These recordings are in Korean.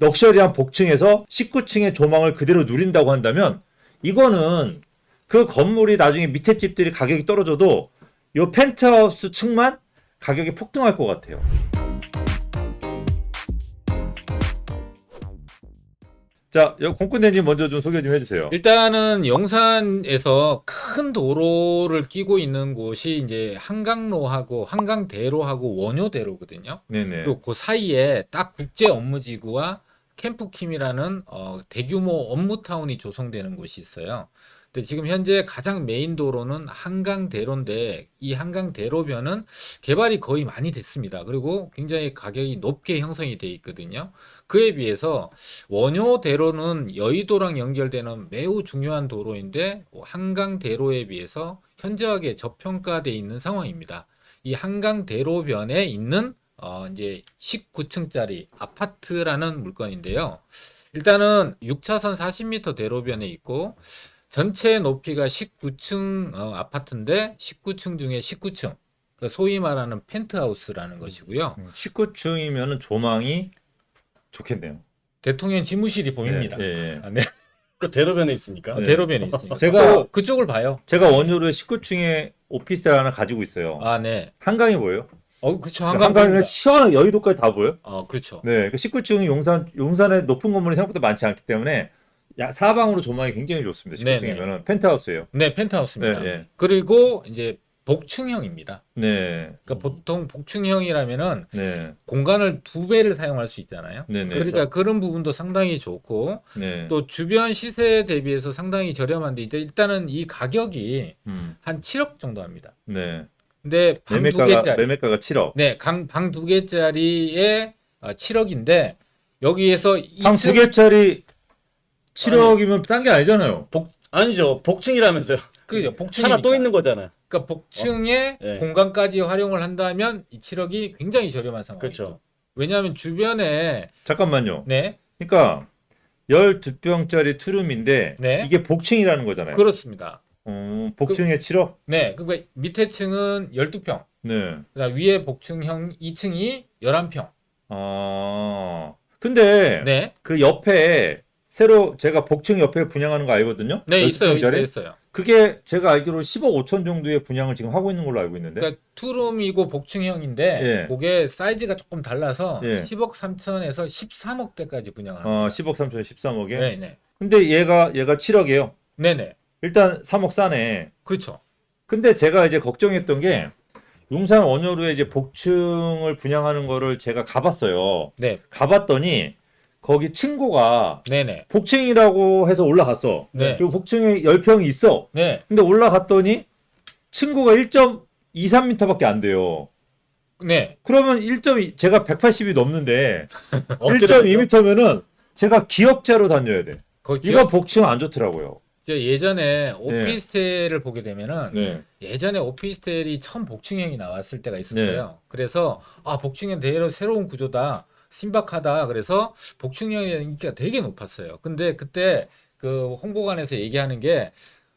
럭셔리한 복층에서 19층의 조망을 그대로 누린다고 한다면 이거는 그 건물이 나중에 밑에 집들이 가격이 떨어져도 요 펜트하우스 층만 가격이 폭등할 것 같아요. 자, 공군대님 먼저 좀 소개 좀 해주세요. 일단은 용산에서 큰 도로를 끼고 있는 곳이 이제 한강로하고 한강대로하고 원효대로거든요. 네네. 그리고 그 사이에 딱 국제 업무지구와 캠프킴이라는 대규모 업무타운이 조성되는 곳이 있어요. 근데 지금 현재 가장 메인 도로는 한강대로인데 이 한강대로변은 개발이 거의 많이 됐습니다. 그리고 굉장히 가격이 높게 형성이 돼 있거든요. 그에 비해서 원효대로는 여의도랑 연결되는 매우 중요한 도로인데 한강대로에 비해서 현저하게 저평가돼 있는 상황입니다. 이 한강대로변에 있는 이제 19층짜리 아파트라는 물건인데요. 일단은 6차선 40m 대로변에 있고 전체 높이가 19층 아파트인데 19층 중에 19층. 그러니까 소위 말하는 펜트하우스라는 것이고요. 19층이면 조망이 좋겠네요. 대통령 집무실이 보입니다. 예. 아, 네. 그 대로변에 있으니까. 네. 대로변에 있으니까. 제가- 그쪽을 봐요. 제가 원효로에 19층에 오피스텔 하나 가지고 있어요. 아, 네. 한강이 보여요? 그렇죠. 한강이 한강. 시원한 여의도까지 다 보여요? 그렇죠. 네, 그 19층이 용산의 높은 건물이 생각보다 많지 않기 때문에 사방으로 조망이 굉장히 좋습니다. 19층이면은 펜트하우스예요. 네, 펜트하우스입니다. 네. 그리고 이제 복층형입니다. 네. 그러니까 보통 복층형이라면은 네. 공간을 2배를 사용할 수 있잖아요. 네. 네. 그러니까 그런 부분도 상당히 좋고 네. 또 주변 시세에 대비해서 상당히 저렴한데 일단은 이 가격이 한 7억 정도 합니다. 네. 근데 방 2개짜리 매매가가 7억. 네, 방 2개짜리에 7억인데 여기에서 방 2층 2개짜리 7억이면 싼 게 아니잖아요. 아니죠. 복층이라면서요. 그죠, 복층이니까. 하나 또 있는 거잖아요. 그러니까 복층에 네. 공간까지 활용을 한다면 이 7억이 굉장히 저렴한 상황이죠. 그렇죠. 왜냐하면 주변에 잠깐만요. 네, 그러니까 12평짜리 투룸인데 네. 이게 복층이라는 거잖아요. 그렇습니다. 복층에 7억? 네, 그러니까 밑에 층은 12평, 네. 그다음 위에 복층형 2층이 11평. 근데 네, 그 옆에 새로 제가 복층 옆에 분양하는 거 알거든요. 네 있어요, 12평짜리? 있어요. 그게 제가 알기로 10억 5천 정도의 분양을 지금 하고 있는 걸로 알고 있는데. 그러니까 투룸이고 복층형인데 예. 그게 사이즈가 조금 달라서 예. 10억 3천에서 13억대까지 분양합니다. 10억 3천에 13억에. 네, 네, 근데 얘가 7억이에요. 네, 네, 일단 3억 싸네. 그렇죠. 근데 제가 이제 걱정했던 게 용산 원효로에 이제 복층을 분양하는 거를 제가 가봤어요. 네, 가봤더니 거기 층고가 네, 네, 복층이라고 해서 올라갔어. 네. 그리고 복층에 10평이 있어. 네, 근데 올라갔더니 층고가 1.23m밖에 안 돼요. 네. 그러면 1.2 제가 180이 넘는데 엎드려 1.2m면은 제가 기역자로 다녀야 돼. 거기 이거 복층 안 좋더라고요. 예전에 오피스텔을 보게 되면은 네. 예전에 오피스텔이 처음 복층형이 나왔을 때가 있었어요. 그래서 복층형 대로 새로운 구조다. 신박하다. 그래서 복층형의 인기가 되게 높았어요. 근데 그때 그 홍보관에서 얘기하는 게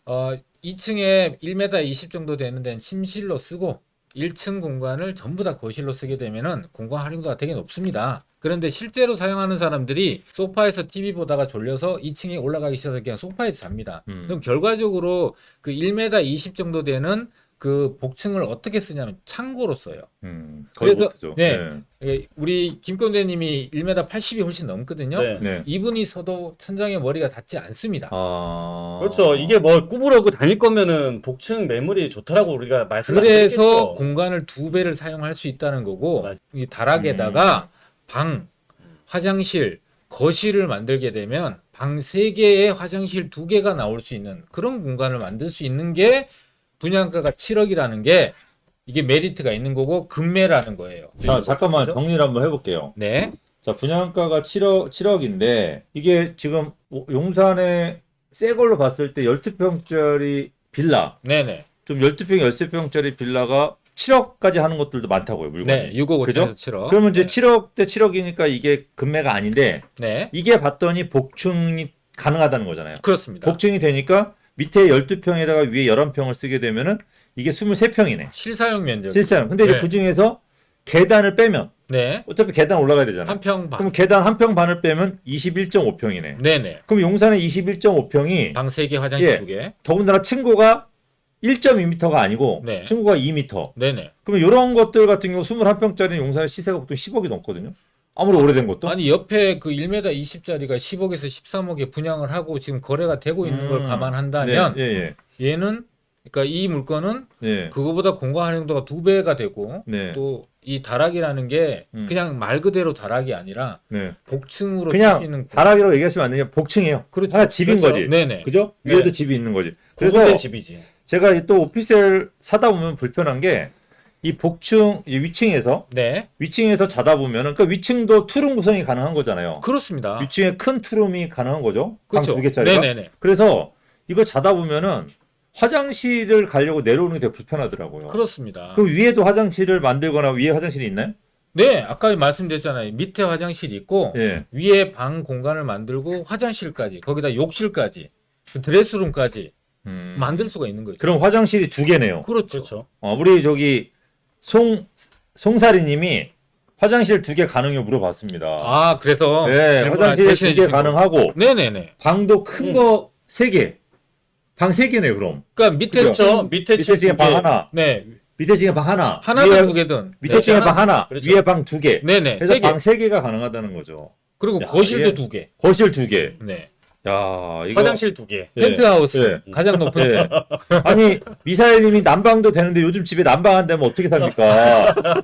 2층에 1m 20 정도 되는 데는 침실로 쓰고 1층 공간을 전부 다 거실로 쓰게 되면은 공간 활용도가 되게 높습니다. 그런데 실제로 사용하는 사람들이 소파에서 TV 보다가 졸려서 2층에 올라가기 시작해서 그냥 소파에서 잡니다. 그럼 결과적으로 그 1m 20 정도 되는 그 복층을 어떻게 쓰냐면 창고로 써요. 거의 그래서- 못하죠. 네. 우리 김건대님이 1m 80이 훨씬 넘거든요. 네. 네. 이분이 서도 천장에 머리가 닿지 않습니다. 그렇죠. 이게 뭐 꾸부러고 다닐 거면은 복층 매물이 좋더라고 우리가 말씀을 그래서 공간을 2배를 사용할 수 있다는 거고 맞아. 이 다락에다가 방, 화장실, 거실을 만들게 되면 방 3개에 화장실 2개가 나올 수 있는 그런 공간을 만들 수 있는 게 분양가가 7억이라는 게 이게 메리트가 있는 거고 급매라는 거예요. 자, 잠깐만 정리를 한번 해볼게요. 네. 자, 분양가가 7억인데 이게 지금 용산에 새 걸로 봤을 때 12평짜리 빌라, 네네. 좀 12평, 13평짜리 빌라가 7억까지 하는 것들도 많다고요, 물건이. 네. 6억 그죠? 5천에서 7억. 그러면 이제 네. 7억 대 7억이니까 이게 금매가 아닌데 네. 이게 봤더니 복층이 가능하다는 거잖아요. 그렇습니다. 복층이 되니까 밑에 12평에다가 위에 11평을 쓰게 되면은 이게 23평이네. 실사용 면적. 실사용. 근데 이제 네. 그 중에서 계단을 빼면 네. 어차피 계단 올라가야 되잖아요. 한 평 반. 그럼 계단 한 평 반을 빼면 21.5평이네. 네네. 그럼 용산의 21.5평이 방 3개, 화장실 예. 2개. 더군다나 층고가 1.2m가 아니고 네. 층고가 2m. 네네. 그러면 이런 것들 같은 경우 21평짜리 용산의 시세가 보통 10억이 넘거든요. 아무리 오래된 것도. 아니 옆에 그 1m 20짜리가 10억에서 13억에 분양을 하고 지금 거래가 되고 있는 걸 감안한다면 네, 얘는 그러니까 이 물건은 예. 그거보다 공간 활용도가 2배가 되고 네. 또 이 다락이라는 게 그냥 말 그대로 다락이 아니라 네. 복층으로 쓸 수 그냥 있는 다락이라고 얘기하시면 안 되냐. 복층이에요. 그렇죠. 하나 집인 그렇죠. 거지. 네네. 그죠? 네. 위에도 집이 있는 거지. 그래서 구분된 집이지. 제가 또 오피스텔 사다 보면 불편한 게 이 복층 이제 네. 위층에서 자다 보면은 그 위층도 투룸 구성이 가능한 거잖아요. 그렇습니다. 위층에 큰 투룸이 가능한 거죠. 그렇죠. 방 2개짜리가. 네네네. 그래서 이거 자다 보면은 화장실을 가려고 내려오는 게 되게 불편하더라고요. 그렇습니다. 그럼 위에도 화장실을 만들거나 위에 화장실이 있나요? 네, 아까 말씀드렸잖아요. 밑에 화장실이 있고 예. 위에 방 공간을 만들고 화장실까지 거기다 욕실까지 드레스룸까지 만들 수가 있는 거죠. 그럼 화장실이 2개네요. 그렇죠. 그렇죠. 우리 저기 송사리님이 화장실 2개 가능해요 물어봤습니다. 아, 그래서 네, 질문 화장실 대신해 2개 주신 거. 가능하고 네네네. 방도 큰 거 3개. 방 3개네 그럼. 그러니까 밑에 그죠? 층, 밑에 밑에 층에 방 하나, 네, 밑에 층에 방 하나, 하나든 위에, 두 개든. 밑에 네. 층에 방 하나, 그렇죠. 위에 방 2개. 네네. 그래서 세 개. 방 3개가 가능하다는 거죠. 그리고 야, 거실도 이게- 두 개. 거실 2개. 네. 야, 이거 화장실 2개. 예. 펜트하우스 예. 가장 높은 예. 아니 미사일님이 난방도 되는데 요즘 집에 난방 안 되면 어떻게 삽니까?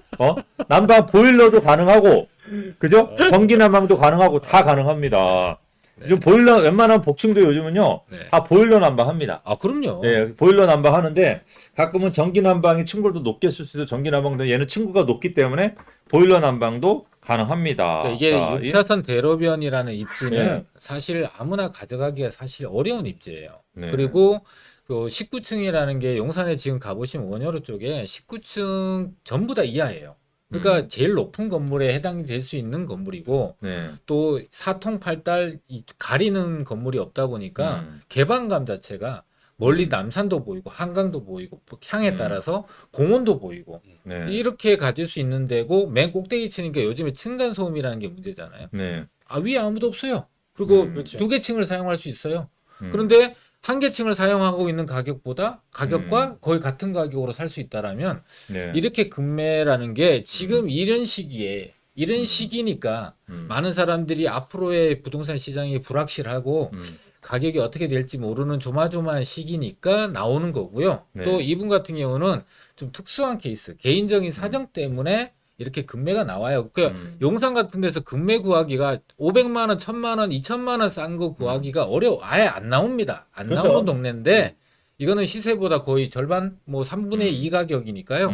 난방 보일러도 가능하고 그죠? 전기 난방도 가능하고 다 가능합니다. 요즘 보일러 웬만한 복층도 요즘은요 네. 다 보일러 난방합니다. 아, 그럼요. 예, 보일러 난방하는데 가끔은 전기 난방이 층고도 높게 쓸 수 있어 전기 난방도 얘는 층고가 높기 때문에 보일러 난방도 가능합니다. 그러니까 이게 자, 6차선 대로변이라는 입지는 예. 사실 아무나 가져가기가 사실 어려운 입지예요. 네. 그리고 그 19층이라는 게 용산에 지금 가보시면 원효로 쪽에 19층 전부 다 이하예요. 그러니까 제일 높은 건물에 해당이 될 수 있는 건물이고 네. 또 사통팔달 가리는 건물이 없다 보니까 개방감 자체가 멀리 남산도 보이고 한강도 보이고 향에 따라서 공원도 보이고 네. 이렇게 가질 수 있는 데고 맨 꼭대기 치니까 요즘에 층간 소음이라는 게 문제잖아요. 네. 아, 위에 아무도 없어요. 그리고 그렇죠. 2개 층을 사용할 수 있어요. 그런데 한 개 층을 사용하고 있는 가격과 거의 같은 가격으로 살 수 있다라면 네. 이렇게 금매라는 게 지금 이런 시기에 이런 시기니까 많은 사람들이 앞으로의 부동산 시장이 불확실하고 가격이 어떻게 될지 모르는 조마조마한 시기니까 나오는 거고요. 네. 또 이분 같은 경우는 좀 특수한 케이스, 개인적인 사정 때문에 이렇게 금매가 나와요. 그 용산 같은 데서 금매 구하기가 500만 원, 1000만 원, 2000만 원 싼 거 구하기가 어려워. 아예 안 나옵니다. 안 그렇죠. 나오는 동네인데 이거는 시세보다 거의 절반, 뭐 3분의 2 가격이니까요.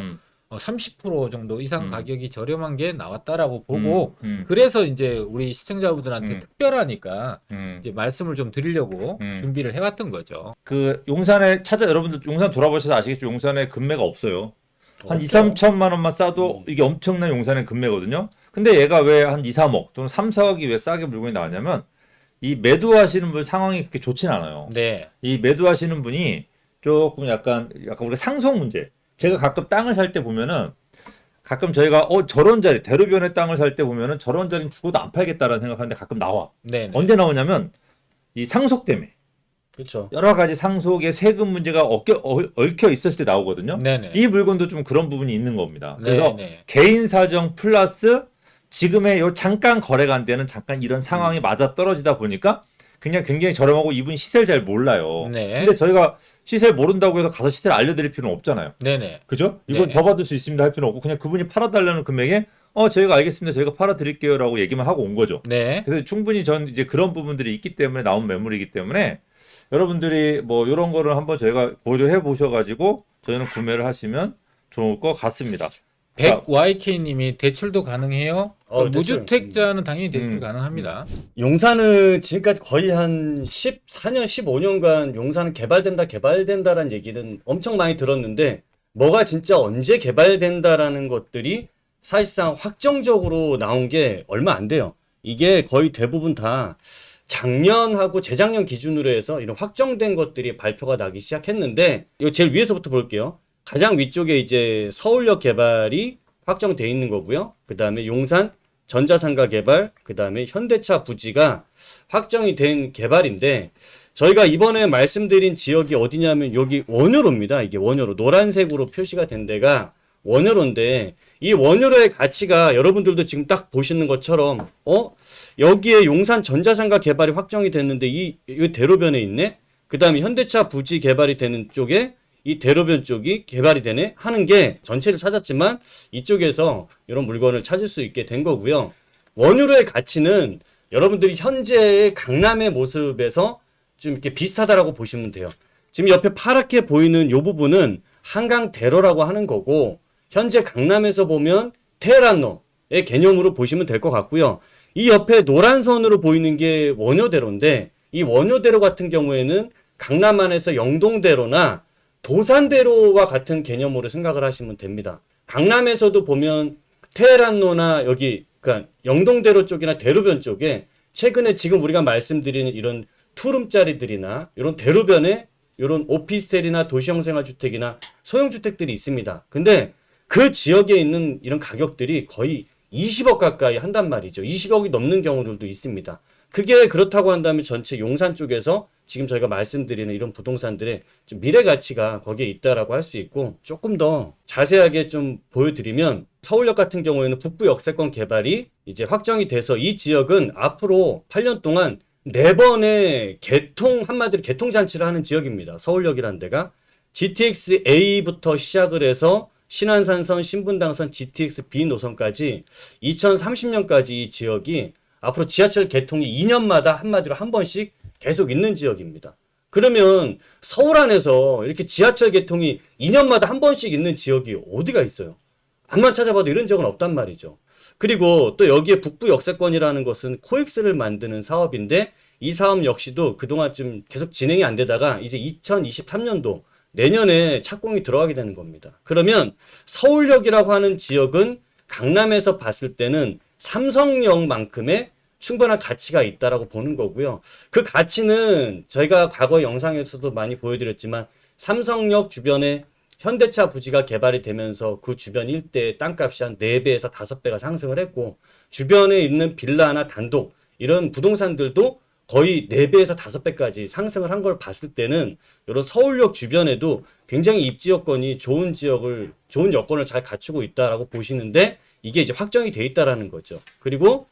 30% 정도 이상 가격이 저렴한 게 나왔다라고 보고 그래서 이제 우리 시청자분들한테 특별하니까 이제 말씀을 좀 드리려고 준비를 해왔던 거죠. 그 용산에 여러분들 용산 돌아보셔서 아시겠지만 용산에 금매가 없어요. 한 2, 없죠. 3천만 원만 싸도 이게 엄청난 용산의 금매거든요. 근데 얘가 왜 한 2, 3억 또는 3, 4억이 왜 싸게 물건이 나왔냐면 이 매도하시는 분 상황이 그렇게 좋진 않아요. 네. 이 매도하시는 분이 조금 약간 우리가 상속 문제. 제가 가끔 땅을 살 때 보면은 가끔 저희가 저런 자리 대로변에 땅을 살 때 보면은 저런 자리는 죽어도 안 팔겠다라는 생각하는데 가끔 나와. 네. 언제 나오냐면 이 상속 때문에. 그렇죠. 여러 가지 상속의 세금 문제가 얽혀 있었을 때 나오거든요. 네네. 이 물건도 좀 그런 부분이 있는 겁니다. 그래서 네네. 개인 사정 플러스 지금의 요 잠깐 거래가 안 되는 잠깐 이런 상황이 맞아 떨어지다 보니까 그냥 굉장히 저렴하고 이분 시세를 잘 몰라요. 네. 근데 저희가 시세를 모른다고 해서 가서 시세를 알려드릴 필요는 없잖아요. 네네. 그죠? 이건 네. 더 받을 수 있습니다 할 필요는 없고 그냥 그분이 팔아달라는 금액에 저희가 알겠습니다. 저희가 팔아드릴게요라고 얘기만 하고 온 거죠. 네. 그래서 충분히 전 이제 그런 부분들이 있기 때문에 나온 매물이기 때문에 여러분들이 뭐 이런 거를 한번 저희가 고려해 보셔가지고 저희는 구매를 하시면 좋을 것 같습니다. 100YK님이 대출도 가능해요? 대출. 무주택자는 당연히 대출 가능합니다. 용산은 지금까지 거의 한 14년, 15년간 용산은 개발된다라는 얘기는 엄청 많이 들었는데 뭐가 진짜 언제 개발된다라는 것들이 사실상 확정적으로 나온 게 얼마 안 돼요. 이게 거의 대부분 다 작년하고 재작년 기준으로 해서 이런 확정된 것들이 발표가 나기 시작했는데 이거 제일 위에서부터 볼게요. 가장 위쪽에 이제 서울역 개발이 확정돼 있는 거고요. 그 다음에 용산 전자상가 개발, 그 다음에 현대차 부지가 확정이 된 개발인데 저희가 이번에 말씀드린 지역이 어디냐면 여기 원효로입니다. 이게 원효로 노란색으로 표시가 된 데가 원효로인데 이 원효로의 가치가 여러분들도 지금 딱 보시는 것처럼 여기에 용산 전자상가 개발이 확정이 됐는데 이 대로변에 있네. 그 다음에 현대차 부지 개발이 되는 쪽에 이 대로변 쪽이 개발이 되네 하는 게 전체를 찾았지만 이쪽에서 이런 물건을 찾을 수 있게 된 거고요. 원유로의 가치는 여러분들이 현재의 강남의 모습에서 좀 이렇게 비슷하다라고 보시면 돼요. 지금 옆에 파랗게 보이는 이 부분은 한강대로라고 하는 거고 현재 강남에서 보면 테헤란로의 개념으로 보시면 될 것 같고요. 이 옆에 노란 선으로 보이는 게 원효대로인데 이 원효대로 같은 경우에는 강남 안에서 영동대로나 도산대로와 같은 개념으로 생각을 하시면 됩니다. 강남에서도 보면 테헤란로나 여기 그러니까 영동대로 쪽이나 대로변 쪽에 최근에 지금 우리가 말씀드리는 이런 투룸짜리들이나 이런 대로변에 이런 오피스텔이나 도시형 생활주택이나 소형주택들이 있습니다. 근데 그 지역에 있는 이런 가격들이 거의 20억 가까이 한단 말이죠. 20억이 넘는 경우들도 있습니다. 그게 그렇다고 한다면 전체 용산 쪽에서 지금 저희가 말씀드리는 이런 부동산들의 좀 미래 가치가 거기에 있다라고 할 수 있고 조금 더 자세하게 좀 보여드리면 서울역 같은 경우에는 북부 역세권 개발이 이제 확정이 돼서 이 지역은 앞으로 8년 동안 4번의 한마디로 개통잔치를 하는 지역입니다. 서울역이라는 데가 GTX A부터 시작을 해서 신안산선, 신분당선, GTX B 노선까지 2030년까지 이 지역이 앞으로 지하철 개통이 2년마다 한마디로 한 번씩 계속 있는 지역입니다. 그러면 서울 안에서 이렇게 지하철 개통이 2년마다 한 번씩 있는 지역이 어디가 있어요? 암만 찾아봐도 이런 지역은 없단 말이죠. 그리고 또 여기에 북부 역세권이라는 것은 코엑스를 만드는 사업인데 이 사업 역시도 그동안 좀 계속 진행이 안 되다가 이제 2023년도 내년에 착공이 들어가게 되는 겁니다. 그러면 서울역이라고 하는 지역은 강남에서 봤을 때는 삼성역만큼의 충분한 가치가 있다라고 보는 거고요. 그 가치는 저희가 과거 영상에서도 많이 보여드렸지만 삼성역 주변에 현대차 부지가 개발이 되면서 그 주변 일대의 땅값이 한 4배에서 5배가 상승을 했고 주변에 있는 빌라나 단독 이런 부동산들도 거의 4배에서 5배까지 상승을 한 걸 봤을 때는 이런 서울역 주변에도 굉장히 입지 여건이 좋은 여건을 잘 갖추고 있다라고 보시는데 이게 이제 확정이 돼 있다라는 거죠. 그리고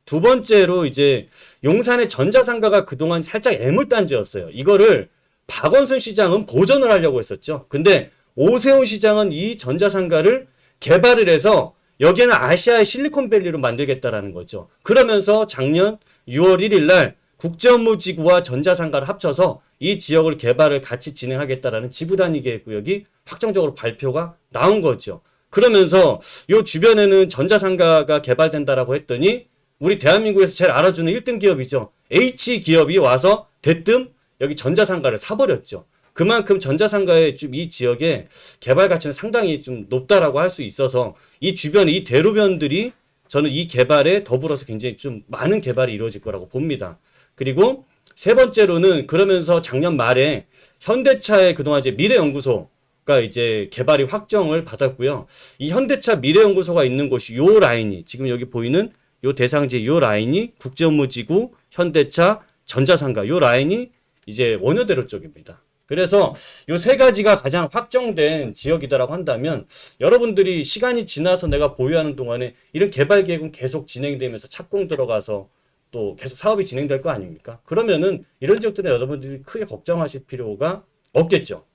두 번째로 이제 용산의 전자상가가 그동안 살짝 애물단지였어요. 이거를 박원순 시장은 보전을 하려고 했었죠. 근데 오세훈 시장은 이 전자상가를 개발을 해서 여기는 아시아의 실리콘밸리로 만들겠다라는 거죠. 그러면서 작년 6월 1일 날 국제업무지구와 전자상가를 합쳐서 이 지역을 개발을 같이 진행하겠다라는 지구단위 계획구역이 확정적으로 발표가 나온 거죠. 그러면서 이 주변에는 전자상가가 개발된다라고 했더니 우리 대한민국에서 제일 알아주는 1등 기업이죠. H기업이 와서 대뜸 여기 전자상가를 사버렸죠. 그만큼 전자상가의 좀 이 지역의 개발 가치는 상당히 좀 높다라고 할 수 있어서 이 주변에 이 대로변들이 저는 이 개발에 더불어서 굉장히 좀 많은 개발이 이루어질 거라고 봅니다. 그리고 세 번째로는 그러면서 작년 말에 현대차의 그동안 이제 미래연구소가 이제 개발이 확정을 받았고요. 이 현대차 미래연구소가 있는 곳이 요 라인이 지금 여기 보이는 요 대상지 요 라인이 국제업무지구, 현대차, 전자상가 요 라인이 이제 원효대로 쪽입니다. 그래서 요 세 가지가 가장 확정된 지역이다라고 한다면 여러분들이 시간이 지나서 내가 보유하는 동안에 이런 개발 계획은 계속 진행되면서 착공 들어가서 또 계속 사업이 진행될 거 아닙니까? 그러면은 이런 지역들은 여러분들이 크게 걱정하실 필요가 없겠죠.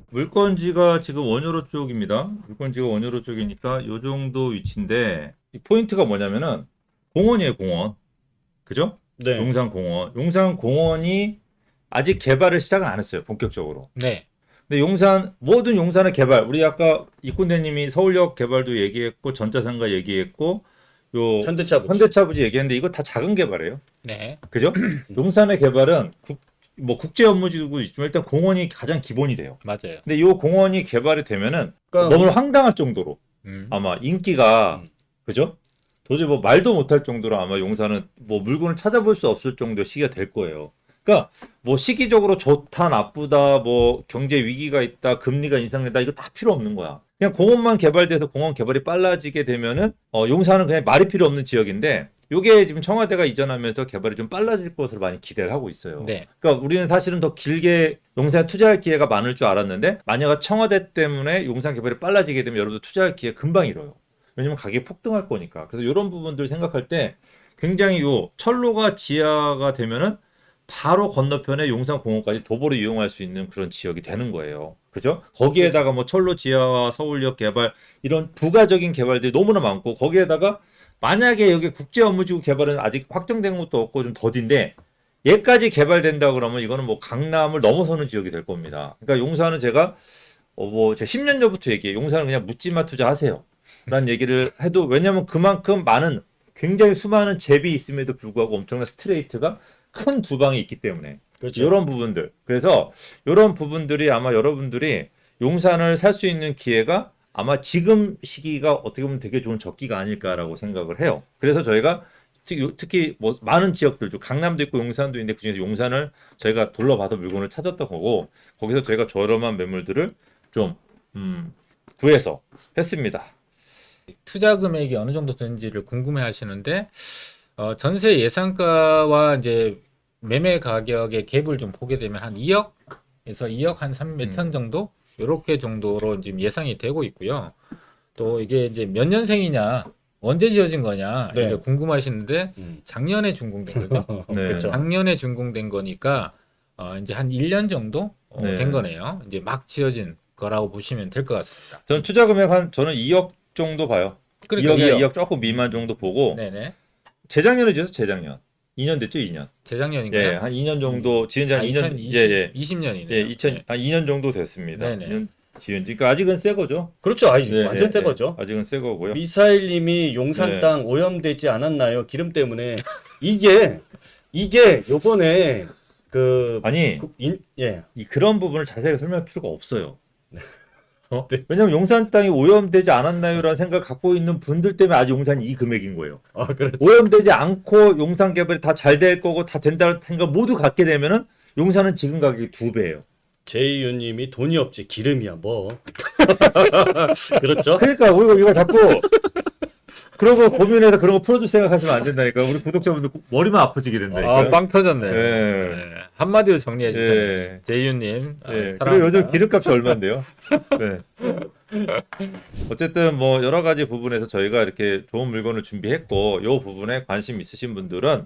물건지가 지금 원효로 쪽입니다. 물건지가 원효로 쪽이니까 요 정도 위치인데 이 포인트가 뭐냐면은 공원이에요, 공원. 그죠? 네. 용산공원. 용산공원이 아직 개발을 시작은 안 했어요, 본격적으로. 네. 근데 모든 용산의 개발, 우리 아까 이꾼대님이 서울역 개발도 얘기했고, 전자상가 얘기했고, 요 현대차 부지 얘기했는데 이거 다 작은 개발이에요. 네. 그죠? 용산의 개발은 국제 업무지구 있지만 일단 공원이 가장 기본이 돼요. 맞아요. 근데 이 공원이 개발이 되면은 그러니까 너무 황당할 정도로 음. 아마 인기가 그죠? 도저히 뭐 말도 못할 정도로 아마 용산은 뭐 물건을 찾아볼 수 없을 정도의 시기가 될 거예요. 그러니까 뭐 시기적으로 좋다 나쁘다 뭐 경제 위기가 있다 금리가 인상된다 이거 다 필요 없는 거야. 그냥 공원만 개발돼서 공원 개발이 빨라지게 되면은 용산은 그냥 말이 필요 없는 지역인데 요게 지금 청와대가 이전하면서 개발이 좀 빨라질 것으로 많이 기대를 하고 있어요. 네. 그러니까 우리는 사실은 더 길게 용산에 투자할 기회가 많을 줄 알았는데 만약에 청와대 때문에 용산 개발이 빨라지게 되면 여러분들 투자할 기회 금방 잃어요. 왜냐면 가격이 폭등할 거니까. 그래서 이런 부분들 생각할 때 굉장히 요 철로가 지하가 되면은 바로 건너편에 용산공원까지 도보로 이용할 수 있는 그런 지역이 되는 거예요. 그죠? 거기에다가 뭐 철로 지하와 서울역 개발 이런 부가적인 개발들이 너무나 많고 거기에다가 만약에 여기 국제업무지구 개발은 아직 확정된 것도 없고 좀 더딘데 얘까지 개발된다 그러면 이거는 뭐 강남을 넘어서는 지역이 될 겁니다. 그러니까 용산은 제가 제가 10년 전부터 얘기해요. 용산은 그냥 묻지마 투자하세요. 라는 얘기를 해도 왜냐면 그만큼 많은 굉장히 수많은 잽이 있음에도 불구하고 엄청난 스트레이트가 큰 두 방이 있기 때문에 그렇죠. 이런 부분들 그래서 이런 부분들이 아마 여러분들이 용산을 살 수 있는 기회가 아마 지금 시기가 어떻게 보면 되게 좋은 적기가 아닐까라고 생각을 해요. 그래서 저희가 특히 뭐 많은 지역들 중 강남도 있고 용산도 있는데 그중에서 용산을 저희가 둘러봐서 물건을 찾았던 거고 거기서 저희가 저렴한 매물들을 좀 구해서 했습니다. 투자 금액이 어느 정도 되는지를 궁금해 하시는데 전세 예상가와 이제 매매 가격의 갭을 좀 보게 되면 한 2억에서 2억 한 3 몇천 정도 요렇게 정도로 지금 예상이 되고 있고요. 또 이게 이제 몇 년생이냐 언제 지어진 거냐 네. 이제 궁금하시는데 작년에 준공된 거죠. 네. 그렇죠. 작년에 준공된 거니까 이제 한 1년 정도 네. 된 거네요. 이제 막 지어진 거라고 보시면 될 것 같습니다. 저는 투자 금액 저는 2억 정도 봐요. 그러니까 2억이나 2억 조금 미만 정도 보고 네네. 재작년에 지어서 재작년 2년 됐죠 2년. 재작년인가요? 예, 한 2년 정도 지은 지 한 2년 20년이네요. 예, 한 2년 정도 됐습니다. 네네. 2년 지은 지. 그러니까 아직은 새 거죠. 그렇죠. 아니, 네, 완전 네, 새 네. 거죠. 아직은 새 거고요. 미사일님이 용산 네. 땅 오염되지 않았나요? 기름 때문에 이게 요번에 아니 예. 그런 부분을 자세하게 설명할 필요가 없어요. 왜냐면 용산 땅이 오염되지 않았나요라는 생각을 갖고 있는 분들 때문에 아직 용산이 이 금액인 거예요. 아, 그렇죠. 오염되지 않고 용산 개발이 다 잘 될 거고 다 된다는 생각 모두 갖게 되면은 용산은 지금 가격이 2배예요. 제이유님이 돈이 없지 기름이야 뭐. 그렇죠. 그러니까 우리가 이거 자꾸 그런 거 고민해서 그런 거 풀어줄 생각하시면 안 된다니까. 우리 구독자분들 머리만 아프지게 된다니까. 빵 터졌네. 예. 네. 한마디로 정리해 주세요. 예. 제이유님. 예. 사랑합니다. 그리고 요즘 기름값이 얼마인데요? 네. 어쨌든 뭐 여러 가지 부분에서 저희가 이렇게 좋은 물건을 준비했고 요 부분에 관심 있으신 분들은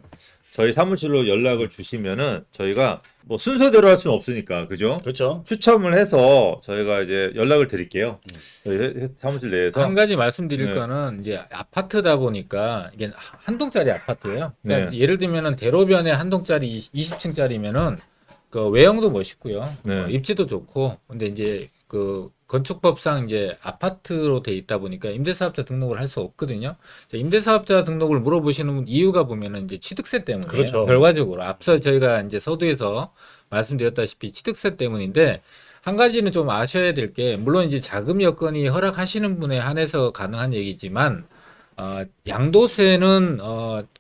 저희 사무실로 연락을 주시면은 저희가 뭐 순서대로 할 수는 없으니까 그죠? 그렇죠. 추첨을 해서 저희가 이제 연락을 드릴게요. 저희 사무실 내에서 한 가지 말씀드릴 네. 거는 이제 아파트다 보니까 이게 한 동짜리 아파트예요. 그러니까 네. 예를 들면은 대로변에 한 동짜리 20층짜리면은 그 외형도 멋있고요. 네. 입지도 좋고. 근데 이제 그 건축법상 이제 아파트로 돼 있다 보니까 임대사업자 등록을 할 수 없거든요. 임대사업자 등록을 물어보시는 이유가 보면은 이제 취득세 때문에 그렇죠. 결과적으로 앞서 저희가 이제 서두에서 말씀드렸다시피 취득세 때문인데 한 가지는 좀 아셔야 될 게 물론 이제 자금 여건이 허락하시는 분에 한해서 가능한 얘기지만 양도세는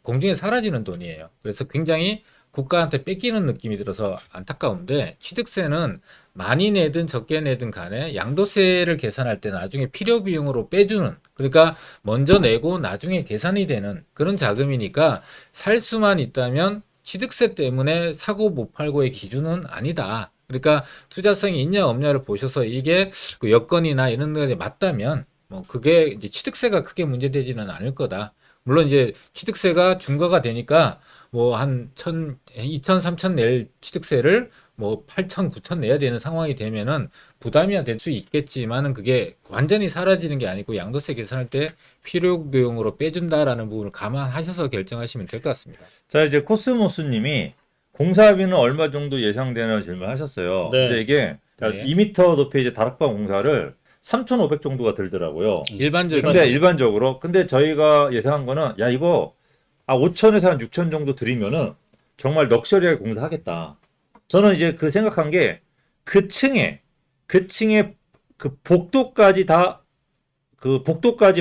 공중에 사라지는 돈이에요. 그래서 굉장히 국가한테 뺏기는 느낌이 들어서 안타까운데 취득세는 많이 내든 적게 내든 간에 양도세를 계산할 때 나중에 필요 비용으로 빼주는 그러니까 먼저 내고 나중에 계산이 되는 그런 자금이니까 살 수만 있다면 취득세 때문에 사고 못 팔고의 기준은 아니다. 그러니까 투자성이 있냐 없냐를 보셔서 이게 그 여건이나 이런 것에 맞다면 뭐 그게 이제 취득세가 크게 문제되지는 않을 거다. 물론 이제 취득세가 중과가 되니까 뭐 한 2천, 3천 낼 취득세를 뭐 8천, 9천 내야 되는 상황이 되면은 부담이 될 수 있겠지만은 그게 완전히 사라지는 게 아니고 양도세 계산할 때 필요 비용으로 빼준다라는 부분을 감안하셔서 결정하시면 될 것 같습니다. 자 이제 코스모스님이 공사비는 얼마 정도 예상되는 질문하셨어요. 네. 근데 이게 네. 2m 높이의 이제 다락방 공사를 3,500 정도가 들더라고요. 일반적으로 근데 일반적으로 근데 저희가 예상한 거는 야 이거 5천에서 한 6천 정도 드리면은 정말 럭셔리하게 공사하겠다. 저는 이제 그 생각한 게 그 층에 그 복도까지 다 그 복도가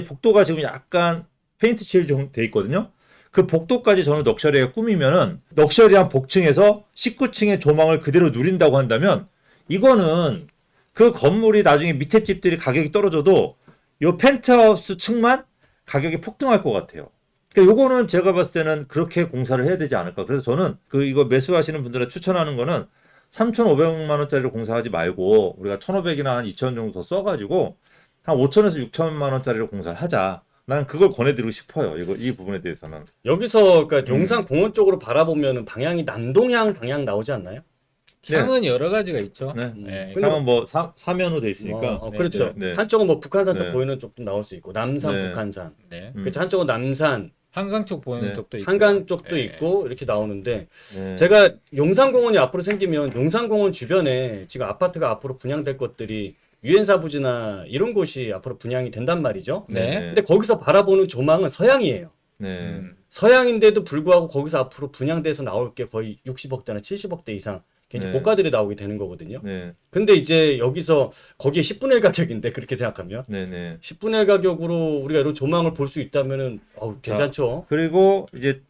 지금 약간 페인트 칠이 좀 돼 있거든요. 그 복도까지 저는 럭셔리하게 꾸미면은 럭셔리한 복층에서 19층의 조망을 그대로 누린다고 한다면 이거는 그 건물이 나중에 밑에 집들이 가격이 떨어져도 요 펜트하우스 층만 가격이 폭등할 것 같아요. 그러니까 요거는 제가 봤을 때는 그렇게 공사를 해야 되지 않을까. 그래서 저는 그 이거 매수하시는 분들한테 추천하는 거는 3,500만 원짜리로 공사하지 말고 우리가 1,500이나 한 2,000 정도 더 써가지고 한 5,000에서 6,000만 원짜리로 공사를 하자. 나는 그걸 권해드리고 싶어요. 이 부분에 대해서는. 여기서 그러니까 용산 공원 쪽으로 바라보면은 방향이 남동향 방향 나오지 않나요? 향은 여러 가지가 있죠. 네. 네. 근데 향은 뭐 사면으로 돼 있으니까. 네, 그렇죠. 네, 네. 한쪽은 뭐 북한산 쪽 네. 보이는 쪽도 나올 수 있고 남산, 네. 북한산. 네. 그렇죠. 한쪽은 남산, 한강 쪽 보이는 네. 쪽도 있고. 한강 쪽도 네. 있고 이렇게 나오는데 네. 제가 용산공원이 앞으로 생기면 용산공원 주변에 지금 아파트가 앞으로 분양될 것들이 유엔사 부지나 이런 곳이 앞으로 분양이 된단 말이죠. 네. 근데 거기서 바라보는 조망은 서양이에요. 네. 서양인데도 불구하고 거기서 앞으로 분양돼서 나올 게 거의 60억대나 70억대 이상 굉장히 네. 고가들이 나오게 되는 거거든요. 네. 근데 이제 여기서 거기에 10분의 1 가격인데 그렇게 생각하면 네. 네. 10분의 1 가격으로 우리가 이런 조망을 볼 수 있다면은 괜찮죠. 그리고 이제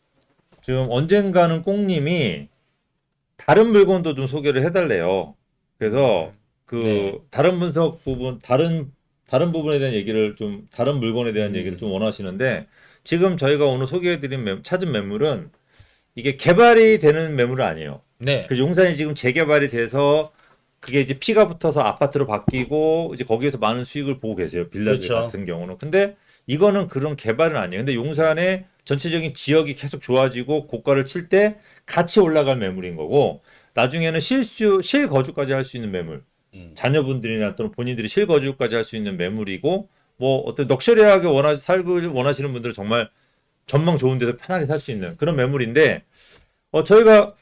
지금 언젠가는 꽁님이 다른 물건도 좀 소개를 해달래요. 그래서 그 네. 다른 분석 부분, 다른 부분에 대한 얘기를 좀 다른 물건에 대한 얘기를 좀 원하시는데 지금 저희가 오늘 소개해드린 찾은 매물은 이게 개발이 되는 매물은 아니에요. 네. 그 용산이 지금 재개발이 돼서 그게 이제 피가 붙어서 아파트로 바뀌고 이제 거기에서 많은 수익을 보고 계세요. 빌라들 그렇죠. 같은 경우는. 근데 이거는 그런 개발은 아니에요. 근데 용산의 전체적인 지역이 계속 좋아지고 고가를 칠 때 같이 올라갈 매물인 거고 나중에는 실거주까지 할 수 있는 매물. 자녀분들이나 또는 본인들이 실거주까지 할 수 있는 매물이고 뭐 어떤 럭셔리하게 살고 원하시는 분들은 정말 전망 좋은 데서 편하게 살 수 있는 그런 매물인데 저희가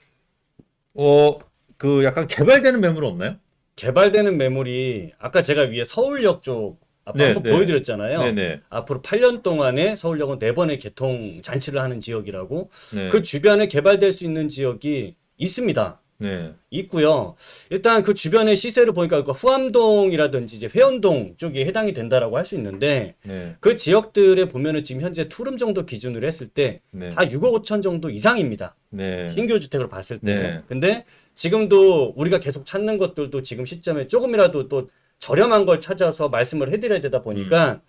그 약간 개발되는 매물은 없나요? 개발되는 매물이 아까 제가 위에 서울역 쪽 아까 네, 한번 네. 보여드렸잖아요. 네네. 앞으로 8년 동안에 서울역은 4번의 개통 잔치를 하는 지역이라고 네. 그 주변에 개발될 수 있는 지역이 있습니다. 네. 있고요. 일단 그 주변의 시세를 보니까 그 후암동이라든지 이제 회원동 쪽이 해당이 된다라고 할 수 있는데 네. 그 지역들에 보면은 지금 현재 투룸 정도 기준으로 했을 때 네. 다 6억 5천 정도 이상입니다. 네. 신규 주택으로 봤을 때. 네. 근데 지금도 우리가 계속 찾는 것들도 지금 시점에 조금이라도 또 저렴한 걸 찾아서 말씀을 해드려야 되다 보니까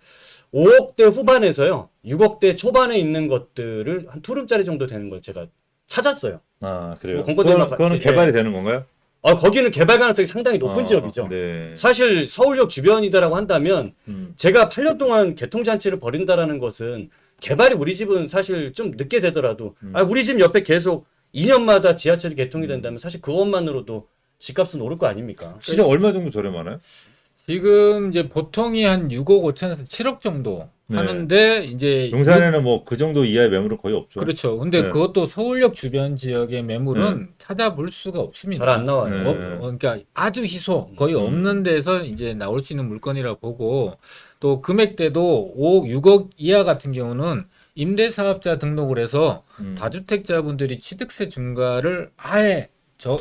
5억대 후반에서요, 6억대 초반에 있는 것들을 한 투룸짜리 정도 되는 걸 제가 찾았어요. 아, 그래요. 뭐 공고대만 그거는 같이- 개발이 되는 건가요? 거기는 개발 가능성이 상당히 높은 지역이죠. 네. 사실 서울역 주변이다라고 한다면 음. 제가 8년 동안 개통잔치를 벌인다라는 것은 개발이 우리 집은 사실 좀 늦게 되더라도 우리 집 옆에 계속 2년마다 지하철이 개통이 된다면 사실 그것만으로도 집값은 오를 거 아닙니까? 진짜 얼마 정도 저렴하나요? 지금 이제 보통이 한 6억 5천에서 7억 정도 네. 하는데 이제 용산에는 뭐 그 정도 이하의 매물은 거의 없죠. 그렇죠. 근데 네. 그것도 서울역 주변 지역의 매물은 찾아볼 수가 없습니다. 잘 안 나와요. 네. 그러니까 아주 희소, 거의 없는 데서 이제 나올 수 있는 물건이라 보고 또 금액대도 5억, 6억 이하 같은 경우는 임대사업자 등록을 해서 다주택자분들이 취득세 중과를 아예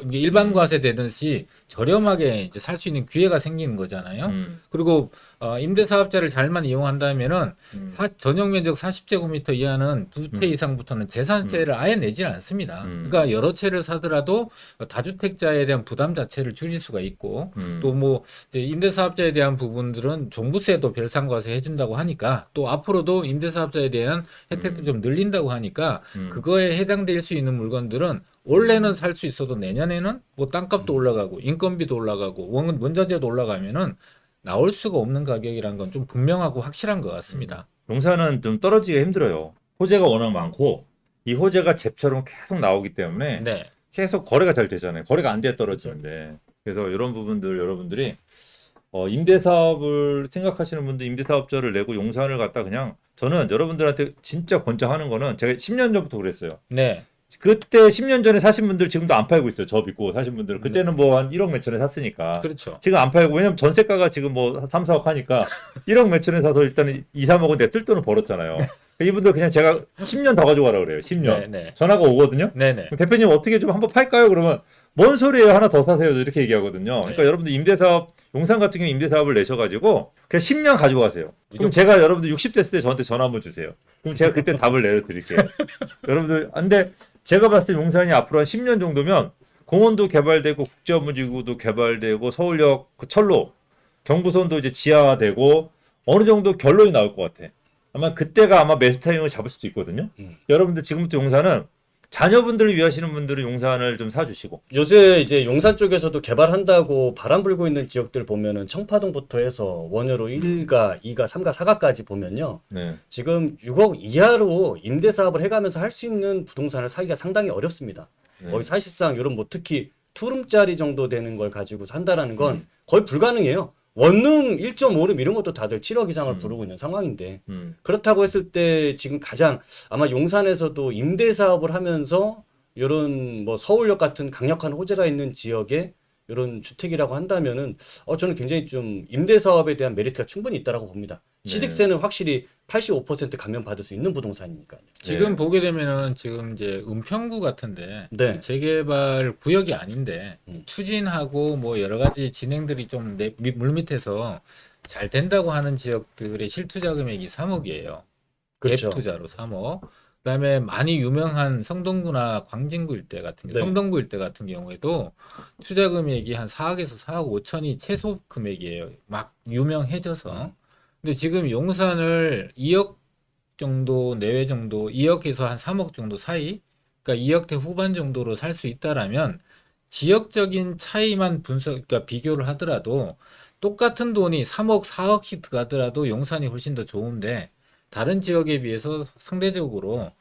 이게 일반 과세 되듯이 저렴하게 이제 살 수 있는 기회가 생기는 거잖아요. 그리고 임대사업자를 잘만 이용한다면은 전용 면적 40제곱미터 이하는 두 채 이상부터는 재산세를 아예 내질 않습니다. 그러니까 여러 채를 사더라도 다주택자에 대한 부담 자체를 줄일 수가 있고 또 뭐 임대사업자에 대한 부분들은 종부세도 별상과세 해준다고 하니까 또 앞으로도 임대사업자에 대한 혜택도 좀 늘린다고 하니까 그거에 해당될 수 있는 물건들은 올해는 살 수 있어도 내년에는 뭐 땅값도 올라가고 인건비도 올라가고 원자재도 올라가면은 나올 수가 없는 가격이란 건 좀 분명하고 확실한 것 같습니다. 용산은 좀 떨어지기가 힘들어요. 호재가 워낙 많고 이 호재가 잽처럼 계속 나오기 때문에 네. 계속 거래가 잘 되잖아요. 거래가 안 돼야 떨어지는데. 그래서 이런 부분들 여러분들이 임대사업을 생각하시는 분들 임대사업자를 내고 용산을 갖다 그냥 저는 여러분들한테 진짜 권장하는 거는 제가 10년 전부터 그랬어요. 네. 그때 10년 전에 사신 분들 지금도 안 팔고 있어요. 저 믿고 사신 분들. 그때는 뭐 한 1억 몇 천에 샀으니까. 그렇죠. 지금 안 팔고 왜냐면 전세가가 지금 뭐 3, 4억 하니까 1억 몇 천에 사서 일단은 2, 3억은 내 쓸 돈을 벌었잖아요. 이분들 그냥 제가 10년 더 가져가라 그래요. 10년. 네, 네. 전화가 오거든요. 네네. 그럼 대표님 어떻게 좀 한번 팔까요? 그러면 뭔 소리예요? 하나 더 사세요. 이렇게 얘기하거든요. 그러니까 네. 여러분들 임대사업 용산 같은 경우 임대사업을 내셔가지고 그냥 10년 가지고 가세요. 그럼 제가 여러분들 60대 됐을 때 저한테 전화 한번 주세요. 그럼 제가 그때 답을 내드릴게요. 여러분들, 근데 제가 봤을 때 용산이 앞으로 한 10년 정도면 공원도 개발되고 국제업무지구도 개발되고 서울역 그 철로 경부선도 이제 지하화되고 어느 정도 결론이 나올 것 같아. 아마 그때가 아마 매수 타이밍을 잡을 수도 있거든요. 여러분들 지금부터 용산은 자녀분들을 위하시는 분들은 용산을 좀 사주시고. 요새 이제 용산 쪽에서도 개발한다고 바람 불고 있는 지역들 보면은 청파동부터 해서 원효로 1가, 2가, 3가, 4가까지 보면요. 네. 지금 6억 이하로 임대 사업을 해가면서 할 수 있는 부동산을 사기가 상당히 어렵습니다. 네. 거의 사실상 이런 뭐 특히 투룸짜리 정도 되는 걸 가지고 산다라는 건 거의 불가능해요. 원룸 1.5룸 이런 것도 다들 7억 이상을 부르고 있는 상황인데 그렇다고 했을 때 지금 가장 아마 용산에서도 임대 사업을 하면서 이런 뭐 서울역 같은 강력한 호재가 있는 지역에 이런 주택이라고 한다면은 저는 굉장히 좀 임대 사업에 대한 메리트가 충분히 있다라고 봅니다. 네. 취득세는 확실히 85% 감면받을 수 있는 부동산이니까요. 지금 보게 되면은 지금 이제 은평구 같은데 네. 재개발 구역이 아닌데 음. 추진하고 뭐 여러 가지 진행들이 좀 물밑에서 잘 된다고 하는 지역들의 실투자 금액이 3억이에요. 그렇죠. 갭 투자로 3억. 그다음에 많이 유명한 성동구나 광진구 일대 같은 네. 성동구 일대 같은 경우에도 투자 금액이 한 4억에서 4억 5천이 최소 금액이에요. 막 유명해져서. 근데 지금 용산을 2억 정도 내외 정도 2억에서 한 3억 정도 사이, 그러니까 2억대 후반 정도로 살 수 있다라면 지역적인 차이만 그러니까 비교를 하더라도 똑같은 돈이 3억, 4억씩 들어가더라도 용산이 훨씬 더 좋은데 다른 지역에 비해서 상대적으로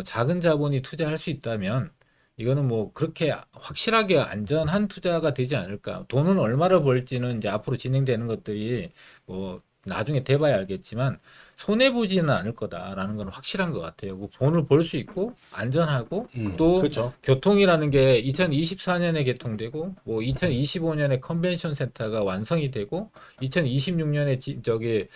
작은 자본이 투자할 수 있다면 이거는 뭐 그렇게 확실하게 안전한 투자가 되지 않을까. 돈은 얼마를 벌지는 이제 앞으로 진행되는 것들이 뭐 나중에 돼봐야 알겠지만 손해 보지는 않을 거다라는 건 확실한 것 같아요. 뭐 돈을 벌 수 있고 안전하고 또 그렇죠. 교통이라는 게 2024년에 개통되고 뭐 2025년에 컨벤션 센터가 완성이 되고 2026년에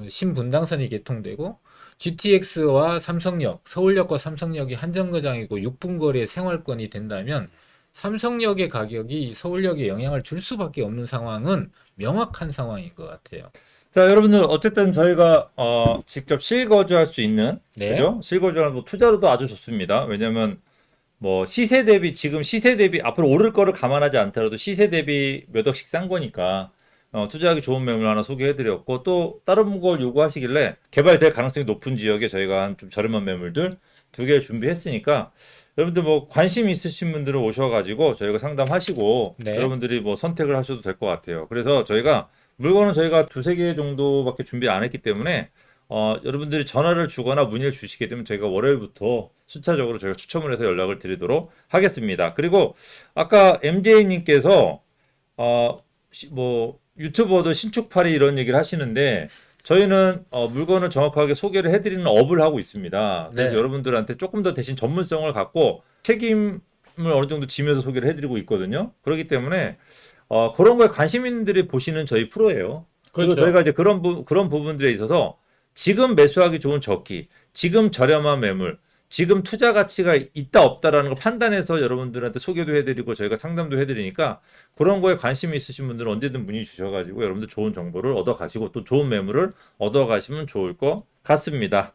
신분당선이 개통되고 GTX와 삼성역, 서울역과 삼성역이 한 정거장이고 6분 거리의 생활권이 된다면 삼성역의 가격이 서울역에 영향을 줄 수밖에 없는 상황은 명확한 상황인 것 같아요. 자, 여러분들 어쨌든 저희가 직접 실거주할 수 있는 네. 그죠? 실거주하는 뭐 투자로도 아주 좋습니다. 왜냐면 뭐 시세 대비 지금 시세 대비 앞으로 오를 거를 감안하지 않더라도 시세 대비 몇 억씩 싼 거니까 투자하기 좋은 매물 하나 소개해드렸고 또 다른 걸 요구하시길래 개발될 가능성이 높은 지역에 저희가 한 좀 저렴한 매물들 2개 준비했으니까 여러분들 뭐 관심 있으신 분들은 오셔가지고 저희가 상담하시고 네. 여러분들이 뭐 선택을 하셔도 될 것 같아요. 그래서 저희가 물건은 저희가 2-3개 정도밖에 준비 안 했기 때문에 여러분들이 전화를 주거나 문의를 주시게 되면 저희가 월요일부터 순차적으로 저희가 추첨을 해서 연락을 드리도록 하겠습니다. 그리고 아까 MJ님께서 뭐 유튜버도 신축팔이 이런 얘기를 하시는데 저희는 물건을 정확하게 소개를 해드리는 업을 하고 있습니다. 그래서 네. 여러분들한테 조금 더 대신 전문성을 갖고 책임을 어느 정도 지면서 소개를 해드리고 있거든요. 그렇기 때문에 그런 거에 관심 있는 분들이 보시는 저희 프로예요. 그리고 그렇죠. 저희가 이제 그런 부분들에 있어서 지금 매수하기 좋은 저기, 지금 저렴한 매물, 지금 투자 가치가 있다 없다라는 걸 판단해서 여러분들한테 소개도 해드리고 저희가 상담도 해드리니까 그런 거에 관심이 있으신 분들은 언제든 문의 주셔가지고 여러분들 좋은 정보를 얻어가시고 또 좋은 매물을 얻어가시면 좋을 것 같습니다.